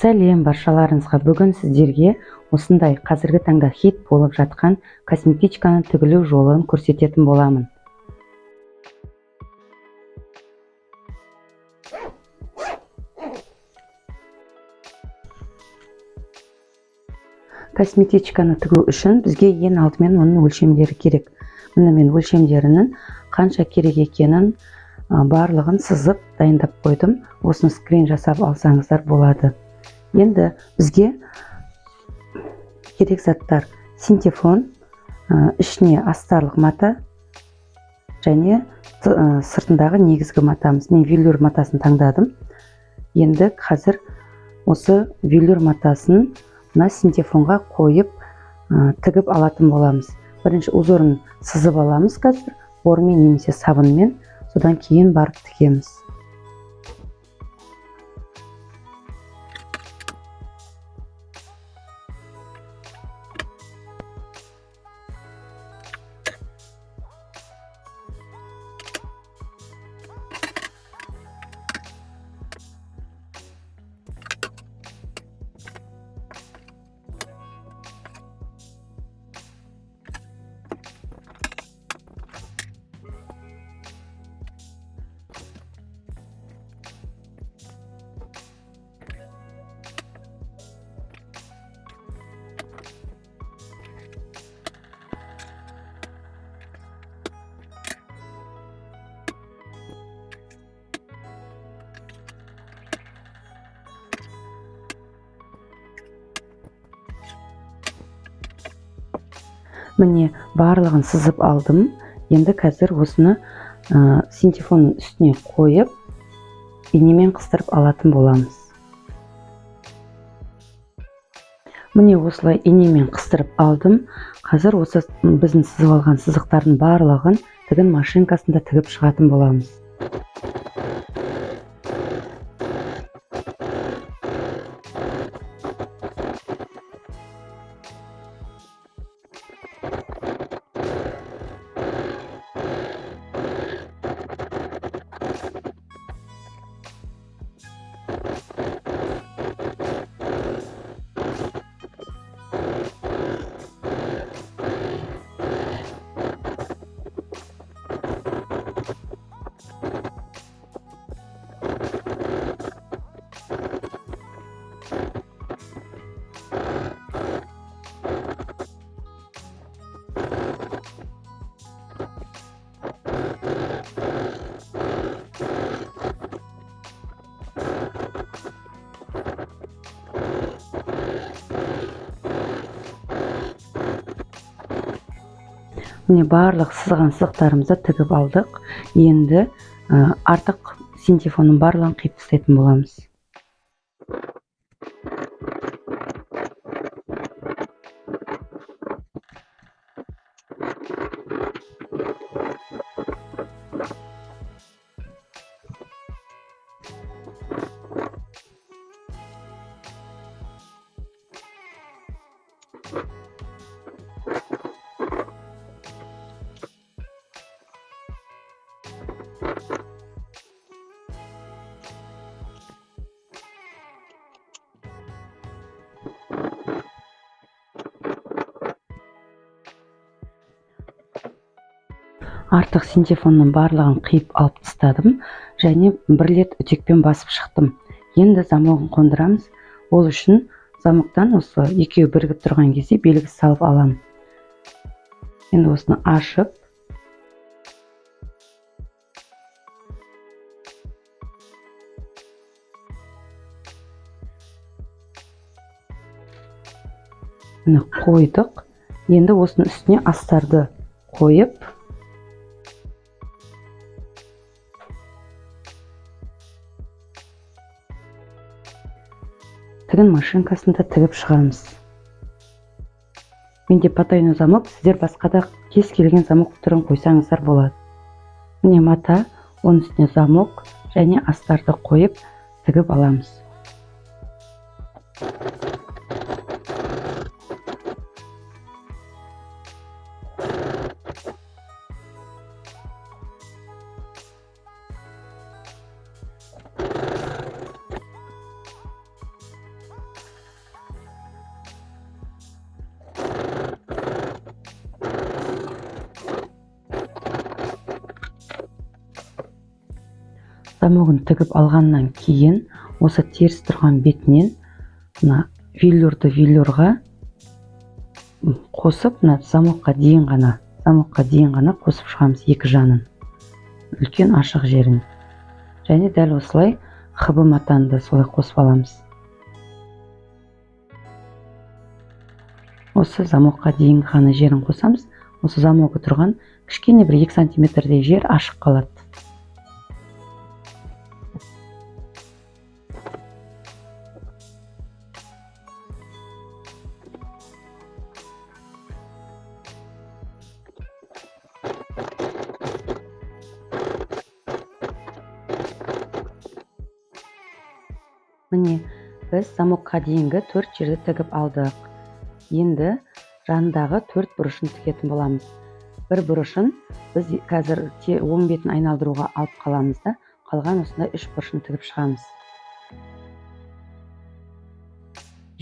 Сәлем баршаларыңызға. Бүгін сіздерге осындай қазіргі таңда хит болып жатқан косметичканы тігілу жолын көрсететін боламын. Косметичканы тігу үшін бізге ең алдымен оның өлшемдері керек. Міне мен өлшемдерінің қанша керек екенін барлығын сызып дайындап қойдым. Осыны скрин жасап алсаңыздар болады. Енді бізге керек заттар: синтефон, ішіне астарлық мата және сыртындағы негізгі матамыз. Мен велюр матасын таңдадым. Енді қазір осы велюр матасын мына синтефонға қойып тігіп алатын боламыз. Бірінші узорын сызып аламыз қазір бормен немесе сабынмен, содан кейін барып тігеміз. Міне барлығын сызып алдым. Енді қазір осыны синтефонның үстіне қойып, инемен қыстырып алатын боламыз. Міне осылай инемен қыстырып алдым. Қазір осы біздің сызып алған сызықтардың барлығын тігін машинкасында тігіп шығатын боламыз. Міне барлық сызған сызықтарымызды тігіп алдық. Енді артық синтефонның барлығын қиып тастайтын боламыз. Артық синтефонның барлығын қиып алып тастадым және бір рет үтекпен басып шықтым. Енді замогын қондырамыз. Ол үшін замоктан осы екеуі бірігіп тұрған кезде белгі салып аламын. Енді осыны ашып, міне қойдық. Енді осының үстіне астарды қойып, тігін машинкасында тігіп шығамыз. Менде потайной замок, сіздер басқа да кез келген замок түрін қойсаңыздар болады. Міне мата, оның үстіне замок және астарды қойып тігіп аламыз. замогын тігіп алғаннан кейін осы теріс тұрған бетінен мына велюрға қосып, мына замокқа дейін ғана қосып шығамыз екі жанын, үлкен ашық жерін. Және дәл осылай хб матаны да солай қосып аламыз. Осы замокқа дейін ғана жерін қосамыз. Осы замогы тұрған кішкене бір 2 сантиметрдей жер ашық қалады. Міне, біз замокқа дейінгі 4 жерді тігіп алдық. Енді жанындағы 4 бұрышын тігетін боламыз. Бір бұрышын біз қазір оң бетін айналдыруға алып қаламыз да, қалған осындай 3 бұрышын тігіп шығамыз.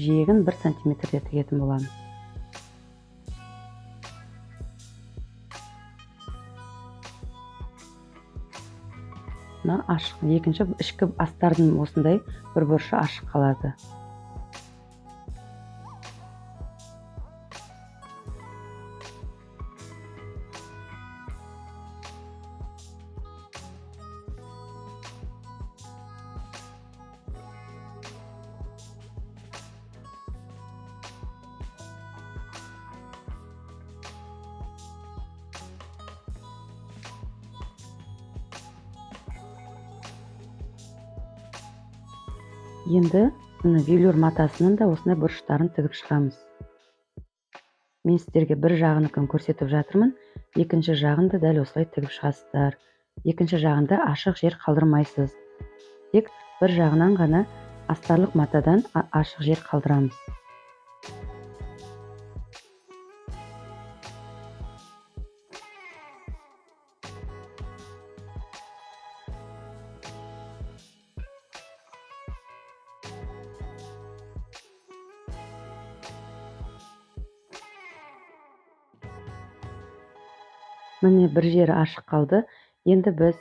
Жиегін 1 сантиметрде тігетін боламыз. Мына ашық, екінші ішкі астардың осындай бір бұрышы ашық қалады. Енді велюр матасының да осындай бұрыштарын тігіп шығамыз. Мен сіздерге бір жағыныкін көрсетіп жатырмын, екінші жағын да дәл осылай тігіп шығасыздар. Екінші жағында ашық жер қалдырмайсыз. Тек бір жағынан ғана астарлық матадан ашық жер қалдырамыз. Міне бір жері ашық қалды. Енді біз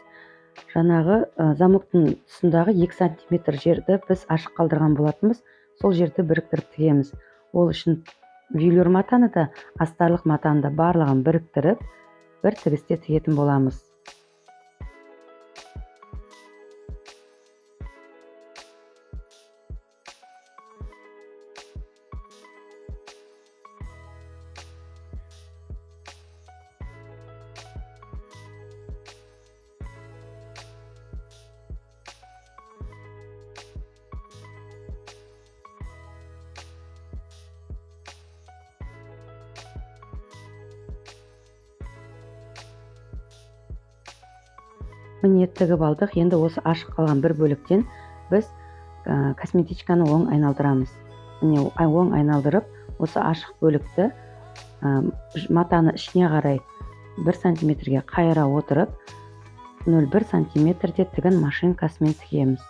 жаңағы замоктың тұсындағы 2 сантиметр жерді біз ашық қалдырған болатынбыз. Сол жерді біріктіріп тігеміз. Ол үшін велюр матаны да, астарлық матаны да барлығын біріктіріп, бір тігісте тігетін боламыз. Міне тігіп алдық. Енді осы ашық қалған бір бөліктен біз косметичканы оң айналдырамыз. Міне оң айналдырып, осы ашық бөлікті матаны ішіне қарай 1 сантиметрге қайыра отырып, 0,1 сантиметрде тігін машинкасымен тігеміз.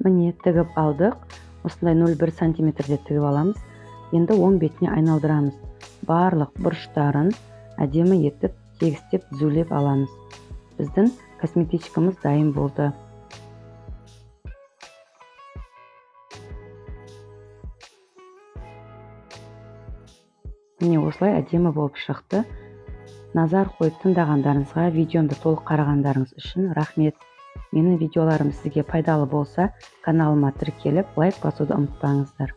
Міне тігіп алдық. Осындай 0,1 сантиметрде тігіп аламыз. Енді оң бетіне айналдырамыз. Барлық бұрыштарын әдемі етіп, тегістеп, түзулеп аламыз. Біздің косметичкамыз дайын болды. Міне осылай әдемі болып шықты. Назар қойып тыңдағандарыңызға, видеомды толық қарағандарыңыз үшін рахмет. Менің видеоларым сізге пайдалы болса, каналыма тіркеліп, лайк басуды ұмытпаңыздар.